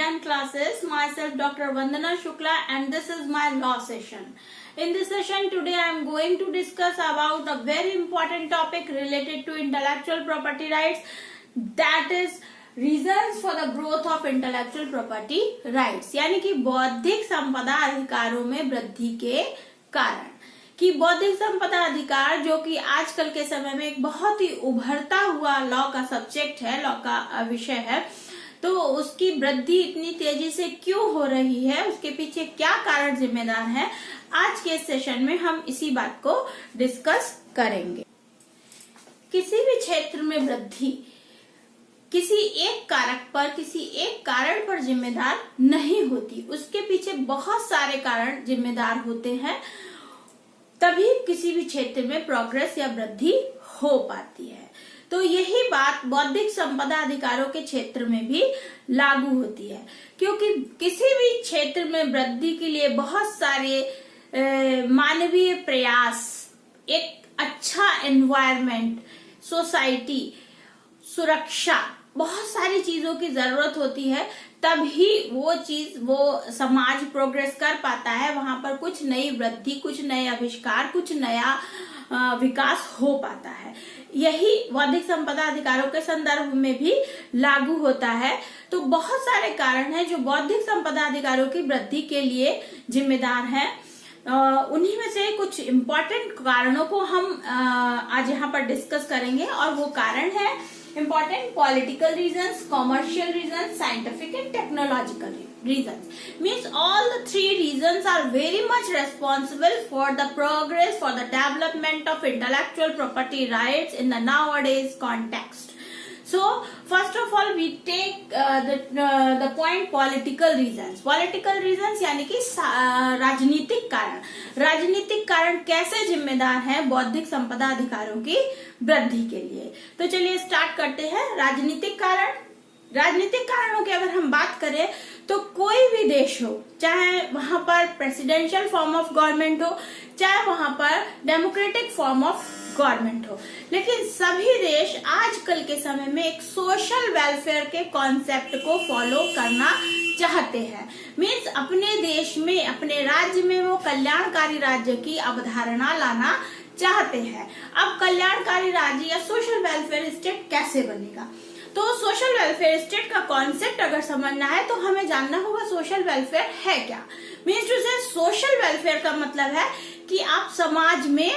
10 classes. Myself Dr. Vandana Shukla and this is my law session. In this session today I am going to discuss about a very important topic related to intellectual property rights, that is reasons for the growth of intellectual property rights, यानी कि बौद्धिक संपदा अधिकारों में वृद्धि के कारण। कि बौद्धिक संपदा अधिकार जो कि आजकल के समय में एक बहुत ही उभरता हुआ लॉ का सब्जेक्ट है, लॉ का विषय है, तो उसकी वृद्धि इतनी तेजी से क्यों हो रही है, उसके पीछे क्या कारण जिम्मेदार है, आज के सेशन में हम इसी बात को डिस्कस करेंगे। किसी भी क्षेत्र में वृद्धि किसी एक कारक पर, किसी एक कारण पर जिम्मेदार नहीं होती, उसके पीछे बहुत सारे कारण जिम्मेदार होते हैं, तभी किसी भी क्षेत्र में प्रोग्रेस या वृद्धि हो पाती है। तो यही बात बौद्धिक संपदा अधिकारों के क्षेत्र में भी लागू होती है, क्योंकि किसी भी क्षेत्र में वृद्धि के लिए बहुत सारे मानवीय प्रयास, एक अच्छा एनवायरनमेंट, सोसाइटी, सुरक्षा, बहुत सारी चीजों की जरूरत होती है, तभी वो समाज प्रोग्रेस कर पाता है, वहां पर कुछ नई वृद्धि, कुछ नए आविष्कार, कुछ नया विकास हो पाता है। यही बौद्धिक संपदा अधिकारों के संदर्भ में भी लागू होता है। तो बहुत सारे कारण हैं जो बौद्धिक संपदा अधिकारों की वृद्धि के लिए जिम्मेदार हैं। उन्हीं में से कुछ इम्पोर्टेंट कारणों को हम आज यहाँ पर डिस्कस करेंगे, और वो कारण है important political reasons, commercial reasons, scientific and technological reasons. Means all the three reasons are very much responsible for the progress, for the development of intellectual property rights in the nowadays context. So first of all we take the point political reasons. Political reasons यानी कि राजनीतिक कारण। राजनीतिक कारण कैसे जिम्मेदार हैं बौद्धिक संपदा अधिकारों की वृद्धि के लिए। तो चलिए स्टार्ट करते हैं। राजनीतिक कारण, राजनीतिक कारणों की अगर हम बात करें तो कोई भी देश हो, चाहे वहां पर प्रेसिडेंशियल फॉर्म ऑफ गवर्नमेंट हो, चाहे वहां पर डेमोक्रेटिक फॉर्म ऑफ गवर्नमेंट हो, लेकिन सभी देश आजकल के समय में एक सोशल वेलफेयर के कॉन्सेप्ट को फॉलो करना चाहते हैं। मीन्स अपने देश में, अपने राज्य में वो कल्याणकारी राज्य की अवधारणा लाना चाहते हैं। अब कल्याणकारी राज्य या सोशल वेलफेयर स्टेट कैसे बनेगा? तो सोशल वेलफेयर स्टेट का कॉन्सेप्ट अगर समझना है तो हमें जानना होगा सोशल वेलफेयर है क्या। मीन्स टू से सोशल वेलफेयर का मतलब है कि आप समाज में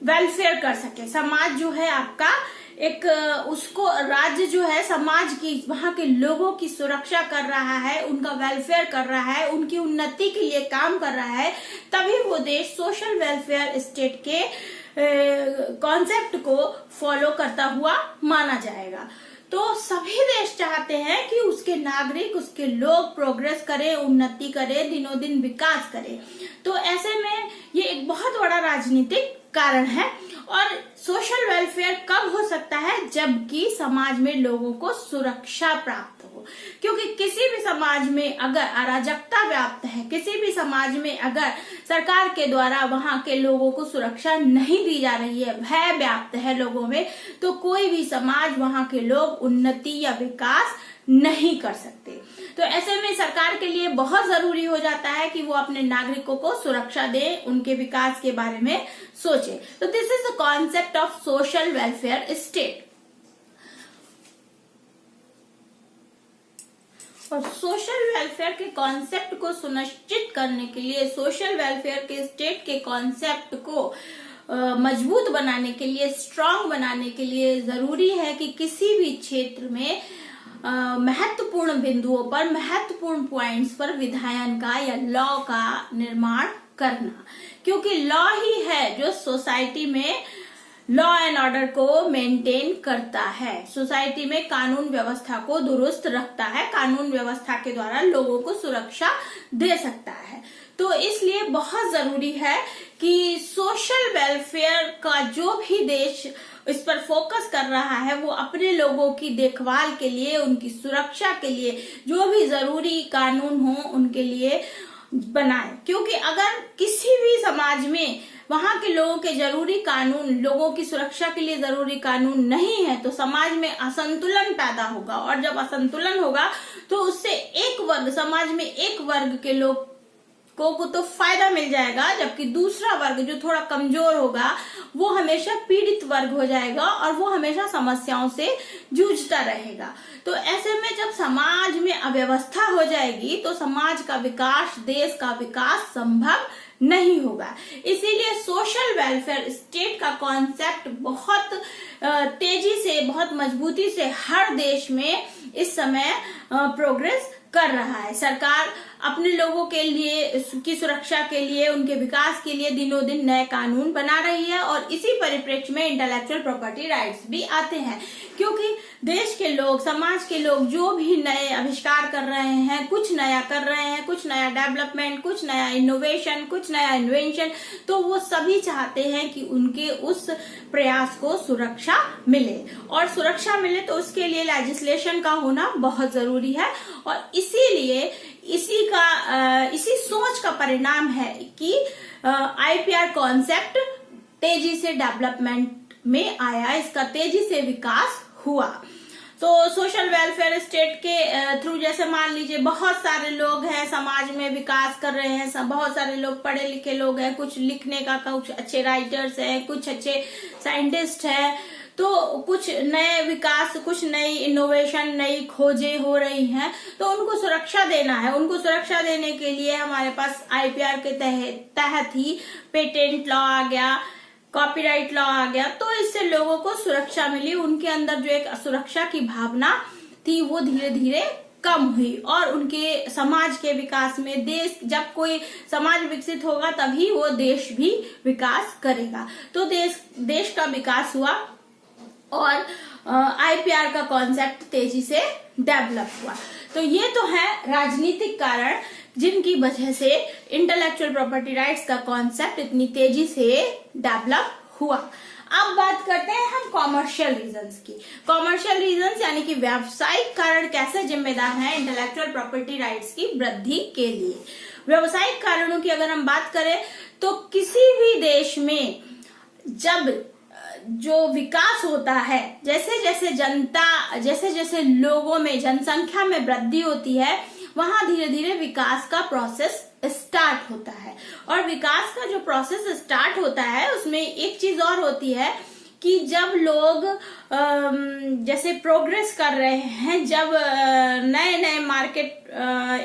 वेलफेयर कर सके। समाज जो है आपका एक, उसको राज्य जो है समाज की, वहां के लोगों की सुरक्षा कर रहा है, उनका वेलफेयर कर रहा है, उनकी उन्नति के लिए काम कर रहा है, तभी वो देश सोशल वेलफेयर स्टेट के कॉन्सेप्ट को फॉलो करता हुआ माना जाएगा। तो सभी देश चाहते हैं कि उसके नागरिक, उसके लोग प्रोग्रेस करें, उन्नति करें, दिनों दिन विकास करें। तो ऐसे में ये एक बहुत बड़ा राजनीतिक कारण है। और सोशल वेलफेयर कब हो सकता है? जबकि समाज में लोगों को सुरक्षा प्राप्त हो। क्योंकि किसी भी समाज में अगर अराजकता व्याप्त है, किसी भी समाज में अगर सरकार के द्वारा वहां के लोगों को सुरक्षा नहीं दी जा रही है, भय व्याप्त है लोगों में, तो कोई भी समाज, वहां के लोग उन्नति या विकास नहीं कर सकते। तो ऐसे में सरकार के लिए बहुत जरूरी हो जाता है कि वो अपने नागरिकों को सुरक्षा दे, उनके विकास के बारे में सोचे। तो this is the concept of social welfare state. और सोशल वेलफेयर के कॉन्सेप्ट को सुनिश्चित करने के लिए, सोशल वेलफेयर के स्टेट के कॉन्सेप्ट को मजबूत बनाने के लिए, स्ट्रांग बनाने के लिए जरूरी है कि किसी भी क्षेत्र में महत्वपूर्ण बिंदुओं पर, महत्वपूर्ण पॉइंट्स पर विधायन का या लॉ का निर्माण करना। क्योंकि लॉ ही है जो सोसाइटी में लॉ एंड ऑर्डर को मेंटेन करता है, सोसाइटी में कानून व्यवस्था को दुरुस्त रखता है, कानून व्यवस्था के द्वारा लोगों को सुरक्षा दे सकता है। तो इसलिए बहुत जरूरी है कि सोशल वेलफेयर का जो भी देश इस पर फोकस कर रहा है, वो अपने लोगों की देखभाल के लिए, उनकी सुरक्षा के लिए जो भी जरूरी कानून हो, उनके लिए बनाए, क्योंकि अगर किसी भी समाज में वहां के लोगों के जरूरी कानून, लोगों की सुरक्षा के लिए जरूरी कानून नहीं है तो समाज में असंतुलन पैदा होगा, और जब असंतुलन होगा तो उससे समाज में एक वर्ग के लोग को तो फायदा मिल जाएगा, जबकि दूसरा वर्ग जो थोड़ा कमजोर होगा वो हमेशा पीड़ित वर्ग हो जाएगा और वो हमेशा समस्याओं से जूझता रहेगा। तो ऐसे में जब समाज में अव्यवस्था हो जाएगी तो समाज का विकास, देश का विकास संभव नहीं होगा। इसीलिए सोशल वेलफेयर स्टेट का कॉन्सेप्ट बहुत तेजी से, बहुत मजबूती से हर देश में इस समय प्रोग्रेस कर रहा है। सरकार अपने लोगों के लिए की सुरक्षा के लिए, उनके विकास के लिए दिनों दिन नए कानून बना रही है, और इसी परिप्रेक्ष्य में इंटेलेक्चुअल प्रॉपर्टी राइट्स भी आते हैं, क्योंकि देश के लोग, समाज के लोग जो भी नए आविष्कार कर रहे हैं, कुछ नया कर रहे हैं, कुछ नया डेवलपमेंट, कुछ नया इनोवेशन, कुछ नया इन्वेंशन, तो वो सभी चाहते हैं कि उनके उस प्रयास को सुरक्षा मिले, और सुरक्षा मिले तो उसके लिए लेजिस्लेशन का होना बहुत जरूरी है। और इसीलिए इसी सोच का परिणाम है कि आईपीआर कॉन्सेप्ट तेजी से डेवलपमेंट में आया, इसका तेजी से विकास हुआ। तो सोशल वेलफेयर स्टेट के थ्रू, जैसे मान लीजिए बहुत सारे लोग हैं समाज में विकास कर रहे हैं, बहुत सारे लोग पढ़े लिखे लोग हैं, कुछ लिखने का, कुछ अच्छे राइटर्स हैं, कुछ अच्छे साइंटिस्ट हैं, तो कुछ नए विकास, कुछ नई इनोवेशन, नई खोजें हो रही हैं, तो उनको सुरक्षा देना है। उनको सुरक्षा देने के लिए हमारे पास आईपीआर के तहत ही पेटेंट लॉ आ गया, कॉपीराइट लॉ आ गया, तो इससे लोगों को सुरक्षा मिली। उनके अंदर जो एक सुरक्षा की भावना थी वो धीरे धीरे कम हुई, और उनके समाज के विकास में, देश, जब कोई समाज विकसित होगा तभी वो देश भी विकास करेगा। तो देश का विकास हुआ और आईपीआर का कॉन्सेप्ट तेजी से डेवलप हुआ। तो ये तो है राजनीतिक कारण जिनकी वजह से इंटेलेक्चुअल प्रॉपर्टी राइट्स का कॉन्सेप्ट इतनी तेजी से डेवलप हुआ। अब बात करते हैं हम कॉमर्शियल रीजंस की। कॉमर्शियल रीजंस यानी कि व्यावसायिक कारण कैसे जिम्मेदार हैं इंटेलेक्चुअल प्रॉपर्टी राइट्स की वृद्धि के लिए। व्यावसायिक कारणों की अगर हम बात करें तो किसी भी देश में जब जो विकास होता है, जैसे जैसे लोगों में, जनसंख्या में वृद्धि होती है, वहां धीरे धीरे विकास का प्रोसेस स्टार्ट होता है। और विकास का जो प्रोसेस स्टार्ट होता है उसमें एक चीज और होती है कि जब लोग जैसे प्रोग्रेस कर रहे हैं, जब नए नए मार्केट,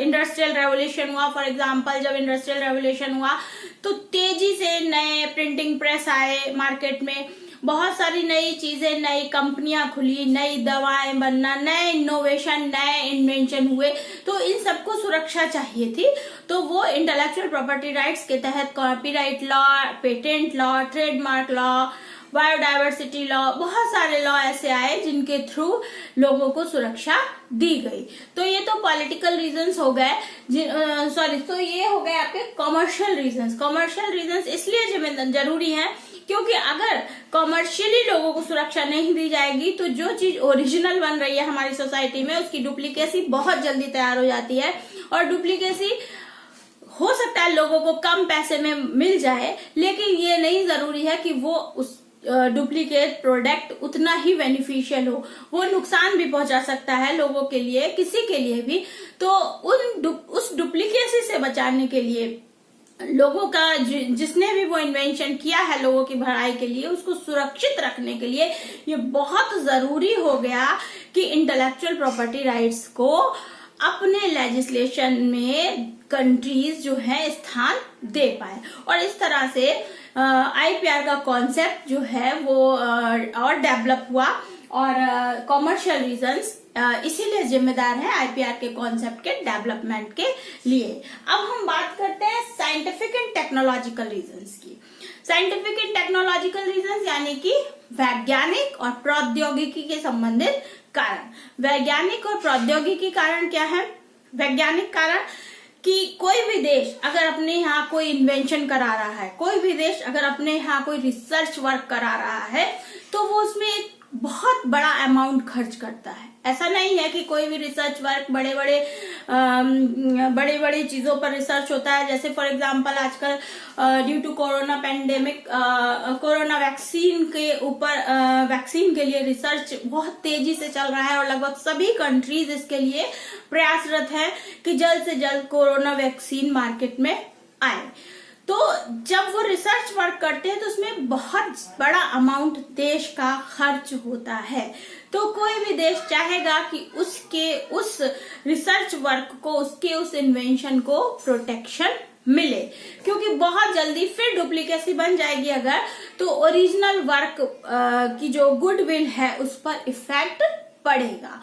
इंडस्ट्रियल रेवोल्यूशन हुआ, फॉर एग्जांपल जब इंडस्ट्रियल रेवोल्यूशन हुआ तो तेजी से नए प्रिंटिंग प्रेस आए मार्केट में, बहुत सारी नई चीजें, नई कंपनियां खुली, नई दवाएं बनना, नए इनोवेशन, नए इन्वेंशन हुए, तो इन सबको सुरक्षा चाहिए थी। तो वो इंटेलेक्चुअल प्रॉपर्टी राइट्स के तहत copyright law, patent law, trademark law, biodiversity law, बहुत सारे लॉ ऐसे आए जिनके थ्रू लोगों को सुरक्षा दी गई। तो ये तो पॉलिटिकल रीजंस हो गए, तो ये हो गए आपके कॉमर्शियल रीजंस। कॉमर्शियल रीजंस इसलिए जरूरी है क्योंकि अगर कॉमर्शियली लोगों को सुरक्षा नहीं दी जाएगी तो जो चीज ओरिजिनल बन रही है हमारी सोसाइटी में उसकी डुप्लीकेसी बहुत जल्दी तैयार हो जाती है, और डुप्लीकेसी हो सकता है लोगों को कम पैसे में मिल जाए, लेकिन ये नहीं जरूरी है कि वो उस डुप्लीकेट प्रोडक्ट उतना ही बेनिफिशियल हो, वो नुकसान भी पहुंचा सकता है लोगों के लिए, किसी के लिए भी। तो उस डुप्लीकेसी से बचाने के लिए लोगों का जिसने भी वो इन्वेंशन किया है लोगों की भलाई के लिए, उसको सुरक्षित रखने के लिए ये बहुत जरूरी हो गया कि इंटेलेक्चुअल प्रॉपर्टी राइट्स को अपने लेजिस्लेशन में कंट्रीज जो है स्थान दे पाए। और इस तरह से आईपीआर का कॉन्सेप्ट जो है वो और डेवलप हुआ, और कॉमर्शियल रीजंस इसीलिए जिम्मेदार है आईपीआर के कॉन्सेप्ट के डेवलपमेंट के लिए। अब हम बात करते हैं साइंटिफिक एंड टेक्नोलॉजिकल रीजंस की। साइंटिफिक एंड टेक्नोलॉजिकल रीजंस यानी कि वैज्ञानिक और प्रौद्योगिकी के संबंधित कारण। वैज्ञानिक और प्रौद्योगिकी कारण क्या है? वैज्ञानिक कारण कि कोई भी देश अगर अपने यहाँ कोई इन्वेंशन करा रहा है, कोई भी देश अगर अपने यहाँ कोई रिसर्च वर्क करा रहा है, तो वो उसमें बहुत बड़ा अमाउंट खर्च करता है। ऐसा नहीं है कि कोई भी रिसर्च वर्क बड़े बड़े चीजों पर रिसर्च होता है। जैसे फॉर एग्जांपल आजकल due to corona pandemic corona vaccine के लिए रिसर्च बहुत तेजी से चल रहा है और लगभग सभी कंट्रीज इसके लिए प्रयासरत है कि जल्द से जल्द कोरोना वैक्सीन मार्केट में आए। तो जब वो रिसर्च वर्क करते हैं तो उसमें बहुत बड़ा अमाउंट देश का खर्च होता है। तो कोई भी देश चाहेगा कि उसके उस रिसर्च वर्क को, उसके उस इन्वेंशन को प्रोटेक्शन मिले, क्योंकि बहुत जल्दी फिर डुप्लीकेसी बन जाएगी अगर, तो ओरिजिनल वर्क की जो गुडविल है उस पर इफेक्ट पड़ेगा।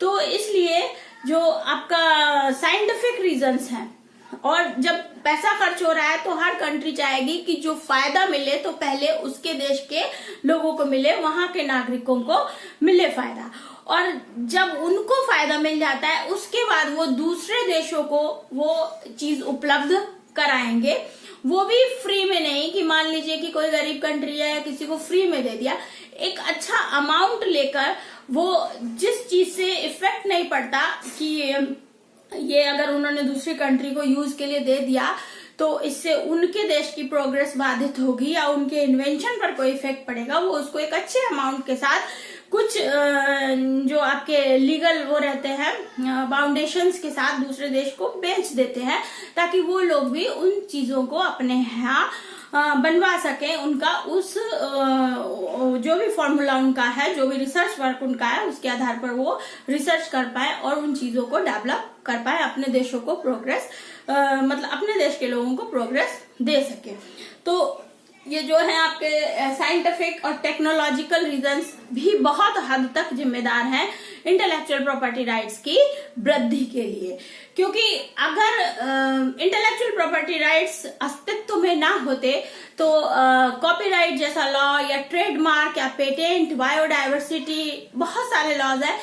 तो इसलिए जो आपका साइंटिफिक रीजंस हैं, और जब पैसा खर्च हो रहा है तो हर कंट्री चाहेगी कि जो फायदा मिले तो पहले उसके देश के लोगों को मिले, वहां के नागरिकों को मिले फायदा, और जब उनको फायदा मिल जाता है उसके बाद वो दूसरे देशों को वो चीज उपलब्ध कराएंगे। वो भी फ्री में नहीं कि मान लीजिए कि कोई गरीब कंट्री है या किसी को फ्री में दे दिया, एक अच्छा अमाउंट लेकर वो जिस चीज से इफेक्ट नहीं पड़ता कि ये अगर उन्होंने दूसरी कंट्री को यूज के लिए दे दिया तो इससे उनके देश की प्रोग्रेस बाधित होगी या उनके इन्वेंशन पर कोई इफेक्ट पड़ेगा, वो उसको एक अच्छे अमाउंट के साथ कुछ जो आपके लीगल वो रहते हैं बाउंडेशंस के साथ दूसरे देश को बेच देते हैं, ताकि वो लोग भी उन चीजों को अपने यहाँ बनवा सके। उनका उस जो भी फॉर्मूला उनका है, जो भी रिसर्च वर्क उनका है, उसके आधार पर वो रिसर्च कर पाए और उन चीजों को डेवलप कर पाए, अपने देशों को प्रोग्रेस मतलब अपने देश के लोगों को प्रोग्रेस दे सके। तो ये जो है आपके साइंटिफिक और टेक्नोलॉजिकल रीजंस भी बहुत हद तक जिम्मेदार हैं इंटेलेक्चुअल प्रॉपर्टी राइट्स की वृद्धि के लिए, क्योंकि अगर इंटेलेक्चुअल प्रॉपर्टी राइट्स अस्तित्व में ना होते तो कॉपीराइट जैसा लॉ या ट्रेडमार्क या पेटेंट, बायोडायवर्सिटी, बहुत सारे लॉज है,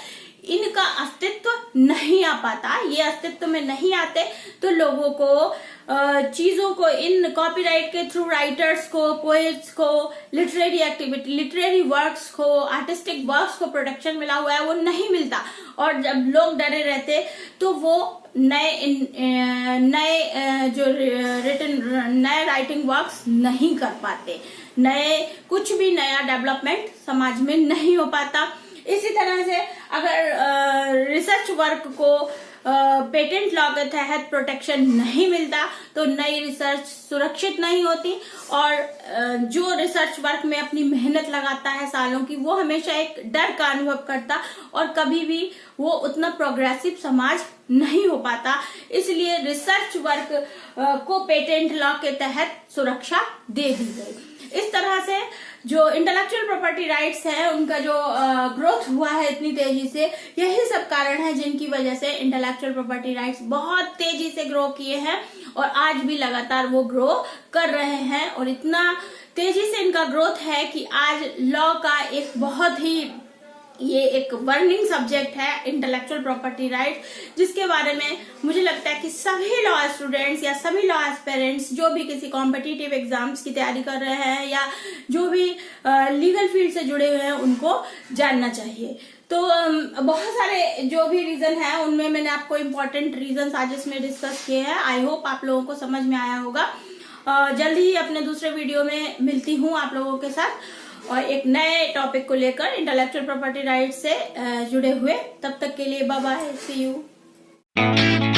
इनका अस्तित्व नहीं आ पाता। ये अस्तित्व में नहीं आते तो लोगों को चीजों को, इन कॉपीराइट के थ्रू राइटर्स को, पोएट्स को, लिटरेरी एक्टिविटी, लिटरेरी वर्क्स को, आर्टिस्टिक वर्क्स को प्रोटेक्शन मिला हुआ है वो नहीं मिलता, और जब लोग डरे रहते तो वो नए जो रिटन नए राइटिंग वर्क्स नहीं कर पाते, कुछ भी नया डेवलपमेंट समाज में नहीं हो पाता। इसी तरह से अगर रिसर्च वर्क को पेटेंट लॉ के तहत प्रोटेक्शन नहीं मिलता तो नई रिसर्च सुरक्षित नहीं होती, और जो रिसर्च वर्क में अपनी मेहनत लगाता है सालों की, वो हमेशा एक डर का अनुभव करता और कभी भी वो उतना प्रोग्रेसिव समाज नहीं हो पाता। इसलिए रिसर्च वर्क को पेटेंट लॉ के तहत सुरक्षा दे दी गई। इस तरह से जो इंटेलेक्चुअल प्रॉपर्टी राइट्स है उनका जो ग्रोथ हुआ है इतनी तेजी से, यही सब कारण है जिनकी वजह से इंटेलेक्चुअल प्रॉपर्टी राइट्स बहुत तेजी से ग्रो किए हैं और आज भी लगातार वो ग्रो कर रहे हैं। और इतना तेजी से इनका ग्रोथ है कि आज लॉ का एक बहुत ही ये एक बर्निंग सब्जेक्ट है इंटेलेक्चुअल प्रॉपर्टी राइट, जिसके बारे में मुझे लगता है कि सभी लॉ स्टूडेंट्स या सभी लॉ एस्पिरेंट्स जो भी किसी कॉम्पिटिटिव एग्जाम्स की तैयारी कर रहे हैं या जो भी लीगल फील्ड से जुड़े हुए हैं उनको जानना चाहिए। तो बहुत सारे जो भी रीजन है उनमें मैंने आपको इम्पोर्टेंट रीजन आज इसमें डिस्कस किए हैं। आई होप आप लोगों को समझ में आया होगा। जल्दी ही अपने दूसरे वीडियो में मिलती हूँ आप लोगों के साथ और एक नए टॉपिक को लेकर इंटेलेक्चुअल प्रॉपर्टी राइट से जुड़े हुए। तब तक के लिए बाय बाय, सी यू।